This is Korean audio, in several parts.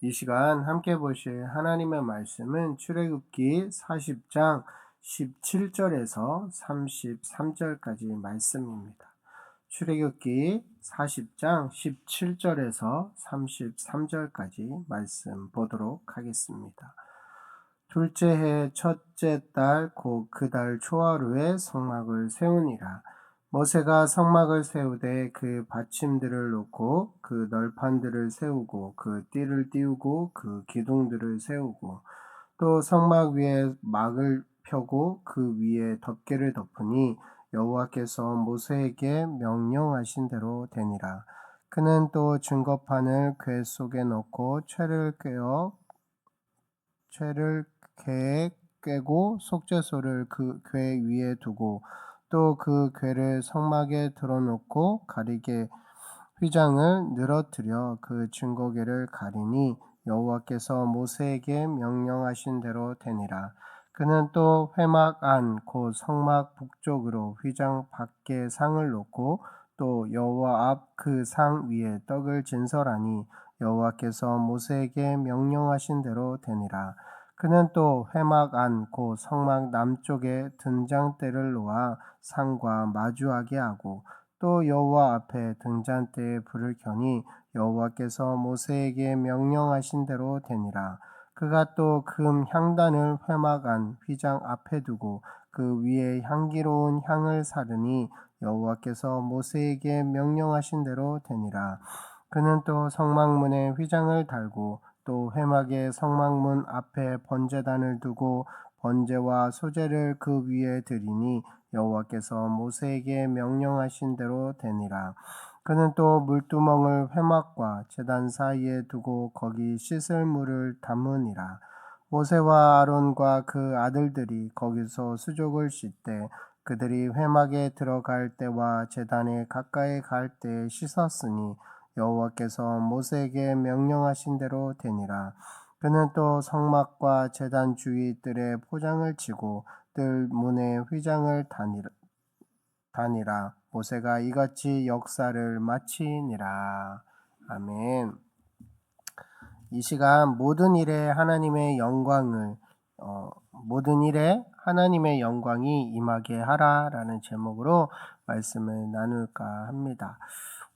이 시간 함께 보실 하나님의 말씀은 출애굽기 40장 17절에서 33절까지 말씀입니다. 출애굽기 40장 17절에서 33절까지 말씀 보도록 하겠습니다. 둘째 해 첫째 달 곧 그 달 초하루에 성막을 세우니라. 모세가 성막을 세우되 그 받침들을 놓고 그 널판들을 세우고 그 띠를 띄우고 그 기둥들을 세우고 또 성막 위에 막을 펴고 그 위에 덮개를 덮으니 여호와께서 모세에게 명령하신 대로 되니라. 그는 또 증거판을 궤 속에 넣고 채를 궤에 꿰고 속죄소를 그 궤 위에 두고 또 그 궤를 성막에 들어놓고 가리개 휘장을 늘어뜨려 그 증거궤를 가리니 여호와께서 모세에게 명령하신 대로 되니라. 그는 또 회막 안 곧 성막 북쪽으로 휘장 밖에 상을 놓고 또 여호와 앞 그 상 위에 떡을 진설하니 여호와께서 모세에게 명령하신 대로 되니라. 그는 또 회막 안 곧 성막 남쪽에 등잔대를 놓아 상과 마주하게 하고 또 여호와 앞에 등잔대에 불을 켜니 여호와께서 모세에게 명령하신 대로 되니라. 그가 또 금 향단을 회막 안 휘장 앞에 두고 그 위에 향기로운 향을 사르니 여호와께서 모세에게 명령하신 대로 되니라. 그는 또 성막문에 휘장을 달고 또 회막의 성막문 앞에 번제단을 두고 번제와 소제를 그 위에 드리니 여호와께서 모세에게 명령하신 대로 되니라. 그는 또 물두멍을 회막과 제단 사이에 두고 거기 씻을 물을 담으니라. 모세와 아론과 그 아들들이 거기서 수족을 씻되 그들이 회막에 들어갈 때와 제단에 가까이 갈 때에 씻었으니 여호와께서 모세에게 명령하신 대로 되니라. 그는 또 성막과 제단 주위 뜰에 포장을 치고 뜰 문에 휘장을 다니라. 모세가 이같이 역사를 마치니라. 아멘. 이 시간 모든 일에 하나님의 영광이 임하게 하라라는 제목으로 말씀을 나눌까 합니다.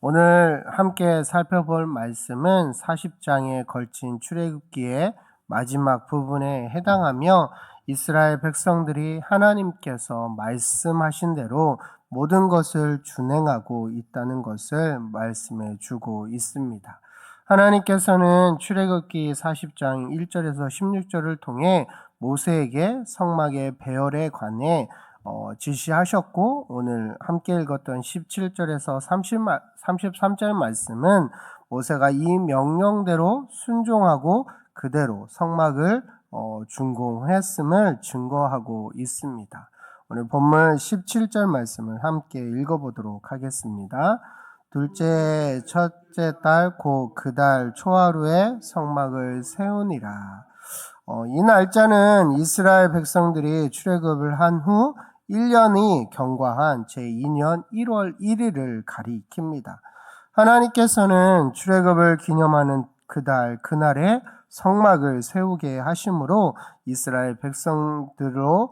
오늘 함께 살펴볼 말씀은 40장에 걸친 출애굽기의 마지막 부분에 해당하며 이스라엘 백성들이 하나님께서 말씀하신 대로 모든 것을 준행하고 있다는 것을 말씀해 주고 있습니다. 하나님께서는 출애굽기 40장 1절에서 16절을 통해 모세에게 성막의 배열에 관해 지시하셨고, 오늘 함께 읽었던 17절에서 33절 말씀은 모세가 이 명령대로 순종하고 그대로 성막을 준공했음을 증거하고 있습니다. 오늘 본문 17절 말씀을 함께 읽어보도록 하겠습니다. 둘째 첫째 달 곧 그 달 초하루에 성막을 세우니라. 이 날짜는 이스라엘 백성들이 출애굽을 한 후 1년이 경과한 제2년 1월 1일을 가리킵니다. 하나님께서는 출애굽을 기념하는 그날에 성막을 세우게 하심으로 이스라엘 백성들로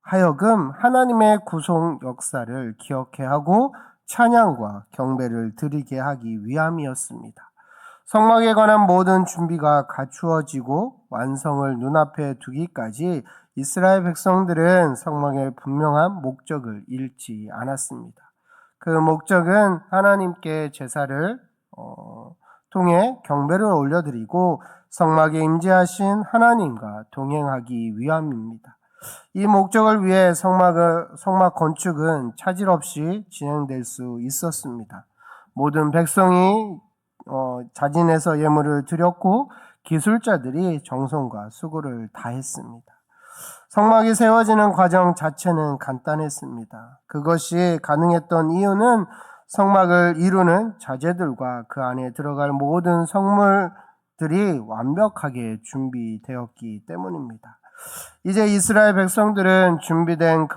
하여금 하나님의 구속 역사를 기억해 하고 찬양과 경배를 드리게 하기 위함이었습니다. 성막에 관한 모든 준비가 갖추어지고 완성을 눈앞에 두기까지 이스라엘 백성들은 성막의 분명한 목적을 잃지 않았습니다. 그 목적은 하나님께 제사를 통해 경배를 올려드리고 성막에 임재하신 하나님과 동행하기 위함입니다. 이 목적을 위해 성막 건축은 차질 없이 진행될 수 있었습니다. 모든 백성이 자진해서 예물을 드렸고 기술자들이 정성과 수고를 다했습니다. 성막이 세워지는 과정 자체는 간단했습니다. 그것이 가능했던 이유는 성막을 이루는 자재들과 그 안에 들어갈 모든 성물들이 완벽하게 준비되었기 때문입니다. 이제 이스라엘 백성들은 준비된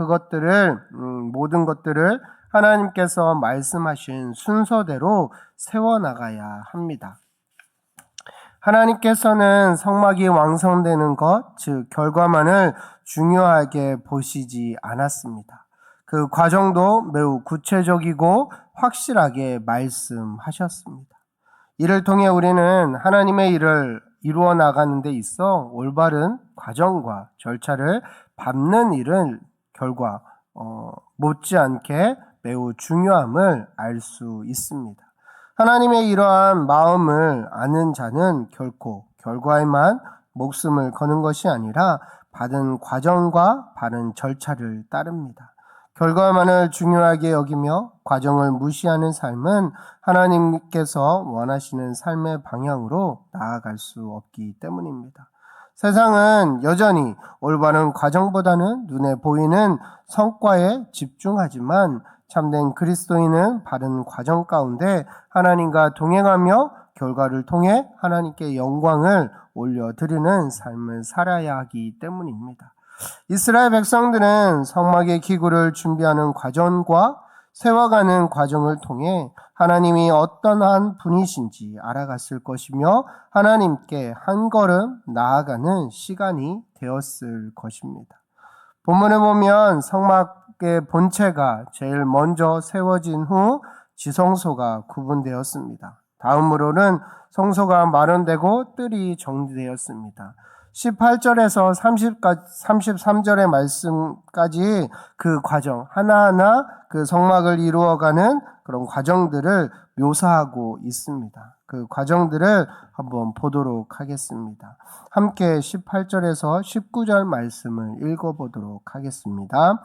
모든 것들을 하나님께서 말씀하신 순서대로 세워나가야 합니다. 하나님께서는 성막이 완성되는 것, 즉 결과만을 중요하게 보시지 않았습니다. 그 과정도 매우 구체적이고 확실하게 말씀하셨습니다. 이를 통해 우리는 하나님의 일을 이루어 나가는 데 있어 올바른 과정과 절차를 밟는 일은 결과 못지않게 매우 중요함을 알 수 있습니다. 하나님의 이러한 마음을 아는 자는 결코 결과에만 목숨을 거는 것이 아니라 받은 과정과 바른 절차를 따릅니다. 결과만을 중요하게 여기며 과정을 무시하는 삶은 하나님께서 원하시는 삶의 방향으로 나아갈 수 없기 때문입니다. 세상은 여전히 올바른 과정보다는 눈에 보이는 성과에 집중하지만 참된 그리스도인은 바른 과정 가운데 하나님과 동행하며 결과를 통해 하나님께 영광을 올려드리는 삶을 살아야 하기 때문입니다. 이스라엘 백성들은 성막의 기구를 준비하는 과정과 세워가는 과정을 통해 하나님이 어떠한 분이신지 알아갔을 것이며 하나님께 한 걸음 나아가는 시간이 되었을 것입니다. 본문을 보면 성막의 본체가 제일 먼저 세워진 후 지성소가 구분되었습니다. 다음으로는 성소가 마련되고 뜰이 정리되었습니다. 18절에서 33절의 말씀까지 그 과정 하나하나 그 성막을 이루어가는 그런 과정들을 묘사하고 있습니다. 그 과정들을 한번 보도록 하겠습니다. 함께 18절에서 19절 말씀을 읽어보도록 하겠습니다.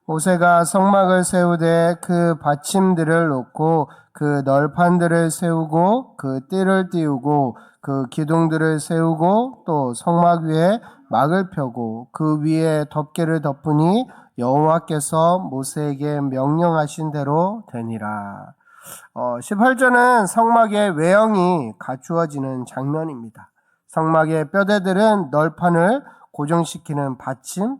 모세가 성막을 세우되 그 받침들을 놓고 그 널판들을 세우고 그 띠를 띄우고 그 기둥들을 세우고 또 성막 위에 막을 펴고 그 위에 덮개를 덮으니 여호와께서 모세에게 명령하신 대로 되니라. 18절은 성막의 외형이 갖추어지는 장면입니다. 성막의 뼈대들은 널판을 고정시키는 받침,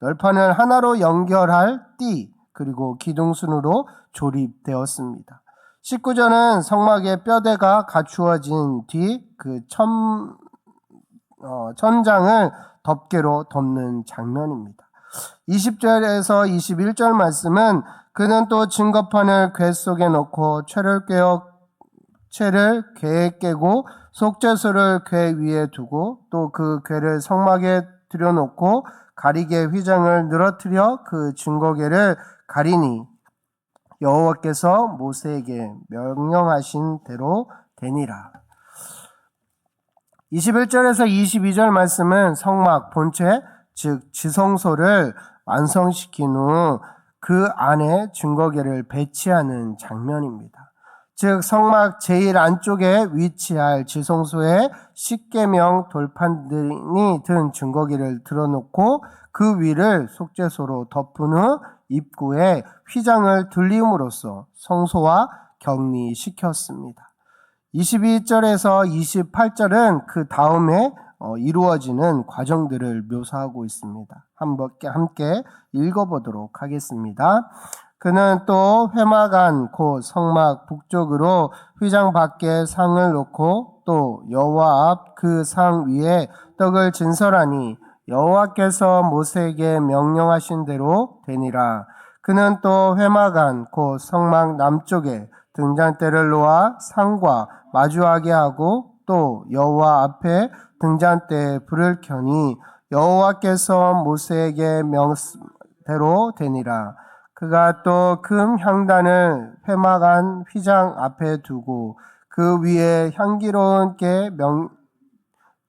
널판을 하나로 연결할 띠, 그리고 기둥순으로 조립되었습니다. 19절은 성막의 뼈대가 갖추어진 뒤 그 천장을 덮개로 덮는 장면입니다. 20절에서 21절 말씀은 그는 또 증거판을 궤 속에 넣고 채를 궤에 깨고 속죄소를 궤 위에 두고 또 그 궤를 성막에 들여놓고 가리개 휘장을 늘어뜨려 그 증거궤를 가리니 여호와께서 모세에게 명령하신 대로 되니라. 21절에서 22절 말씀은 성막 본체, 즉 지성소를 완성시킨 후 그 안에 증거궤를 배치하는 장면입니다. 즉 성막 제일 안쪽에 위치할 지성소에 십계명 돌판들이 든 증거궤를 들어놓고 그 위를 속죄소로 덮은 후 입구에 휘장을 둘림으로써 성소와 격리시켰습니다. 22절에서 28절은 그 다음에 이루어지는 과정들을 묘사하고 있습니다. 함께 읽어보도록 하겠습니다. 그는 또 회막 안 곧 성막 북쪽으로 휘장 밖에 상을 놓고 또 여호와 앞 그 상 위에 떡을 진설하니 여호와께서 모세에게 명령하신 대로 되니라. 그는 또 회막 안 곧 성막 남쪽에 등잔대를 놓아 상과 마주하게 하고 또 여호와 앞에 등잔대에 불을 켜니 여호와께서 모세에게 명대로 되니라. 그가 또 금 향단을 회막 안 휘장 앞에 두고 그 위에 향기로운 깨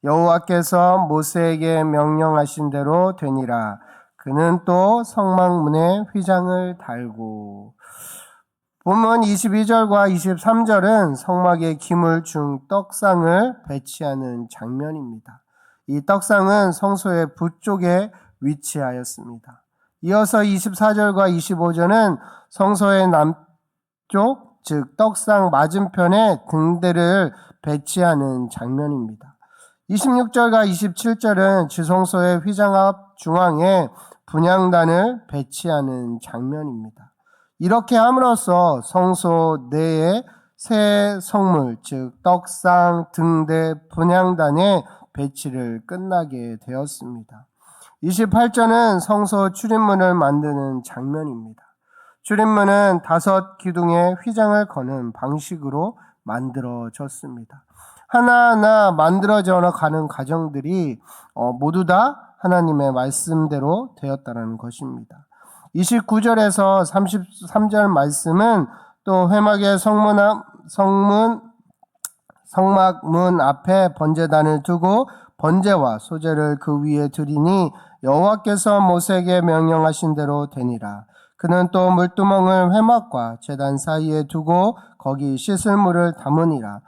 여호와께서 모세에게 명령하신 대로 되니라. 그는 또 성막문에 휘장을 달고. 본문 22절과 23절은 성막의 기물 중 떡상을 배치하는 장면입니다. 이 떡상은 성소의 북쪽에 위치하였습니다. 이어서 24절과 25절은 성소의 남쪽, 즉 떡상 맞은편에 등대를 배치하는 장면입니다. 26절과 27절은 지성소의 휘장 앞 중앙에 분향단을 배치하는 장면입니다. 이렇게 함으로써 성소 내에 새 성물 즉 떡상, 등대, 분향단의 배치를 끝나게 되었습니다. 28절은 성소 출입문을 만드는 장면입니다. 출입문은 5 기둥에 휘장을 거는 방식으로 만들어졌습니다. 하나하나 만들어져 가는 과정들이 모두 다 하나님의 말씀대로 되었다는 것입니다. 29절에서 33절 말씀은 또 회막의 성막문 앞에 번제단을 두고 번제와 소제를 그 위에 드리니 여호와께서 모세에게 명령하신 대로 되니라. 그는 또 물두멍을 회막과 제단 사이에 두고 거기 씻을 물을 담으니라.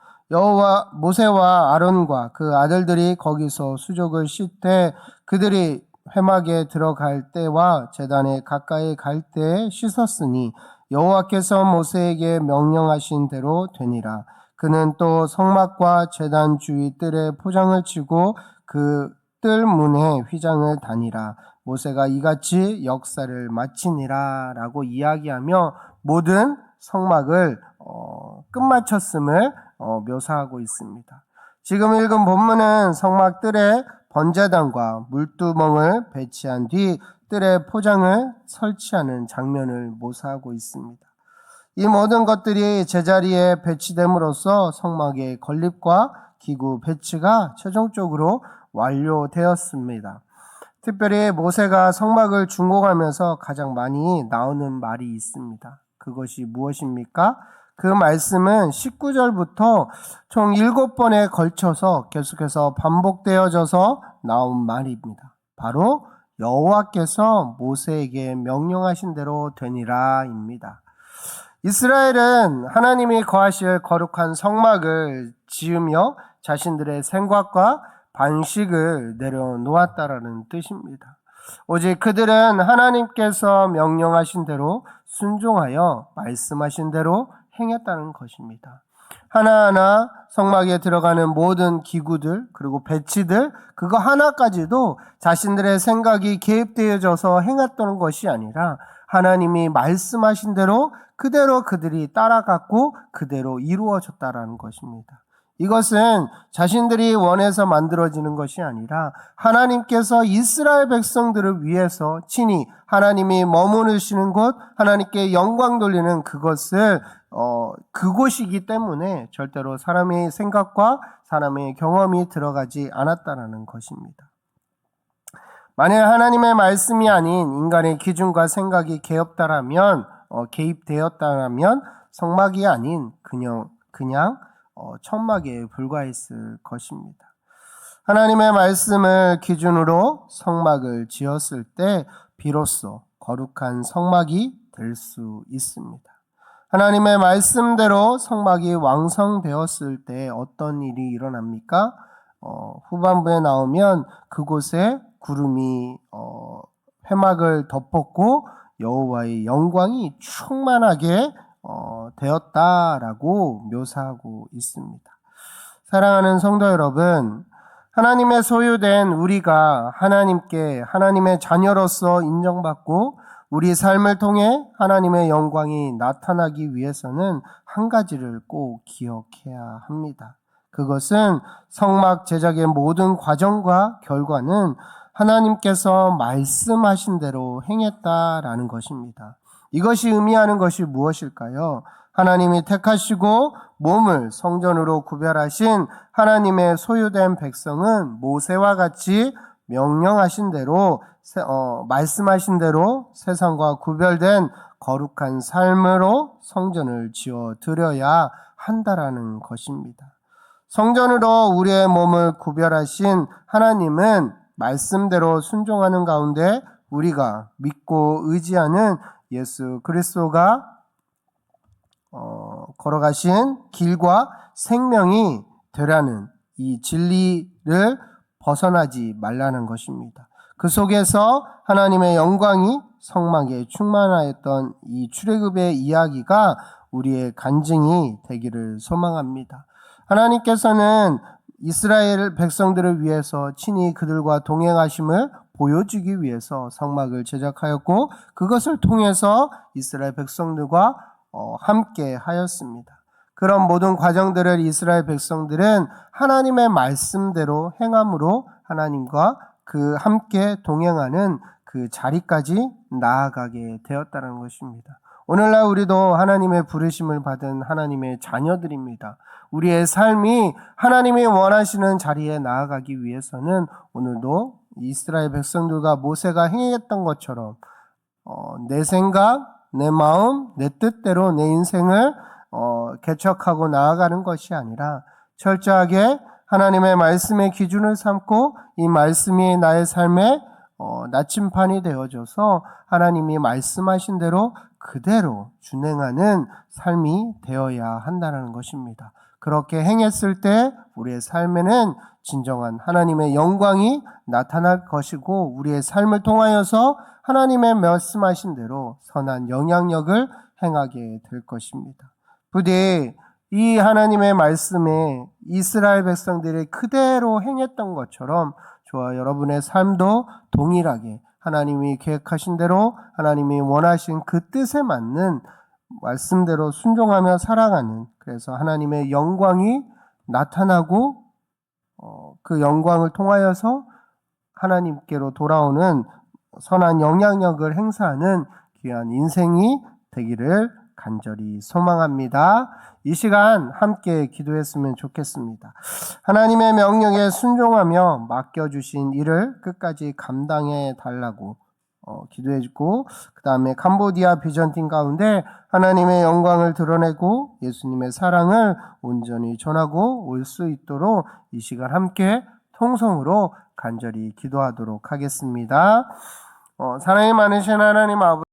모세와 아론과 그 아들들이 거기서 수족을 씻되 그들이 회막에 들어갈 때와 제단에 가까이 갈 때에 씻었으니 여호와께서 모세에게 명령하신 대로 되니라. 그는 또 성막과 제단 주위 뜰에 포장을 치고 그 뜰 문에 휘장을 다니라. 모세가 이같이 역사를 마치니라 라고 이야기하며 모든 성막을 끝마쳤음을 묘사하고 있습니다. 지금 읽은 본문은 성막 뜰에 번제단과 물두멍을 배치한 뒤 뜰에 포장을 설치하는 장면을 묘사하고 있습니다. 이 모든 것들이 제자리에 배치됨으로써 성막의 건립과 기구 배치가 최종적으로 완료되었습니다. 특별히 모세가 성막을 준공하면서 가장 많이 나오는 말이 있습니다. 그것이 무엇입니까? 그 말씀은 19절부터 총 7번에 걸쳐서 계속해서 반복되어져서 나온 말입니다. 바로 여호와께서 모세에게 명령하신 대로 되니라입니다. 이스라엘은 하나님이 거하실 거룩한 성막을 지으며 자신들의 생각과 반식을 내려놓았다라는 뜻입니다. 오직 그들은 하나님께서 명령하신 대로 순종하여 말씀하신 대로 행했다는 것입니다. 하나하나 성막에 들어가는 모든 기구들 그리고 배치들 그거 하나까지도 자신들의 생각이 개입되어져서 행했던 것이 아니라 하나님이 말씀하신 대로 그대로 그들이 따라갔고 그대로 이루어졌다라는 것입니다. 이것은 자신들이 원해서 만들어지는 것이 아니라 하나님께서 이스라엘 백성들을 위해서 친히 하나님이 머무르시는 곳, 하나님께 영광 돌리는 그곳이기 때문에 절대로 사람의 생각과 사람의 경험이 들어가지 않았다는 것입니다. 만약 하나님의 말씀이 아닌 인간의 기준과 생각이 개입되었다면 성막이 아닌 그냥 천막에 불과했을 것입니다. 하나님의 말씀을 기준으로 성막을 지었을 때 비로소 거룩한 성막이 될 수 있습니다. 하나님의 말씀대로 성막이 완성되었을 때 어떤 일이 일어납니까? 후반부에 나오면 그곳에 구름이 회막을 덮었고 여호와의 영광이 충만하게 되었다라고 묘사하고 있습니다. 사랑하는 성도 여러분, 하나님의 소유된 우리가 하나님의 자녀로서 인정받고 우리 삶을 통해 하나님의 영광이 나타나기 위해서는 한 가지를 꼭 기억해야 합니다. 그것은 성막 제작의 모든 과정과 결과는 하나님께서 말씀하신 대로 행했다라는 것입니다. 이것이 의미하는 것이 무엇일까요? 하나님이 택하시고 몸을 성전으로 구별하신 하나님의 소유된 백성은 모세와 같이 명령하신 대로 말씀하신 대로 세상과 구별된 거룩한 삶으로 성전을 지어 드려야 한다라는 것입니다. 성전으로 우리의 몸을 구별하신 하나님은 말씀대로 순종하는 가운데 우리가 믿고 의지하는 예수 그리스도가 걸어가신 길과 생명이 되라는 이 진리를 벗어나지 말라는 것입니다. 그 속에서 하나님의 영광이 성막에 충만하였던 이 출애굽의 이야기가 우리의 간증이 되기를 소망합니다. 하나님께서는 이스라엘 백성들을 위해서 친히 그들과 동행하심을 보여주기 위해서 성막을 제작하였고 그것을 통해서 이스라엘 백성들과 함께 하였습니다. 그런 모든 과정들을 이스라엘 백성들은 하나님의 말씀대로 행함으로 하나님과 그 함께 동행하는 그 자리까지 나아가게 되었다는 것입니다. 오늘날 우리도 하나님의 부르심을 받은 하나님의 자녀들입니다. 우리의 삶이 하나님이 원하시는 자리에 나아가기 위해서는 오늘도 이스라엘 백성들과 모세가 행했던 것처럼 내 생각, 내 마음, 내 뜻대로 내 인생을 개척하고 나아가는 것이 아니라 철저하게 하나님의 말씀의 기준을 삼고 이 말씀이 나의 삶의 나침판이 되어줘서 하나님이 말씀하신 대로 그대로 준행하는 삶이 되어야 한다는 것입니다. 그렇게 행했을 때 우리의 삶에는 진정한 하나님의 영광이 나타날 것이고 우리의 삶을 통하여서 하나님의 말씀하신 대로 선한 영향력을 행하게 될 것입니다. 부디 이 하나님의 말씀에 이스라엘 백성들이 그대로 행했던 것처럼 저와 여러분의 삶도 동일하게 하나님이 계획하신 대로 하나님이 원하신 그 뜻에 맞는 말씀대로 순종하며 살아가는, 그래서 하나님의 영광이 나타나고 그 영광을 통하여서 하나님께로 돌아오는 선한 영향력을 행사하는 귀한 인생이 되기를 간절히 소망합니다. 이 시간 함께 기도했으면 좋겠습니다. 하나님의 명령에 순종하며 맡겨주신 일을 끝까지 감당해 달라고 기도해주고, 그 다음에 캄보디아 비전팀 가운데 하나님의 영광을 드러내고 예수님의 사랑을 온전히 전하고 올 수 있도록 이 시간 함께 통성으로 간절히 기도하도록 하겠습니다. 사랑이 많으신 하나님 아버지,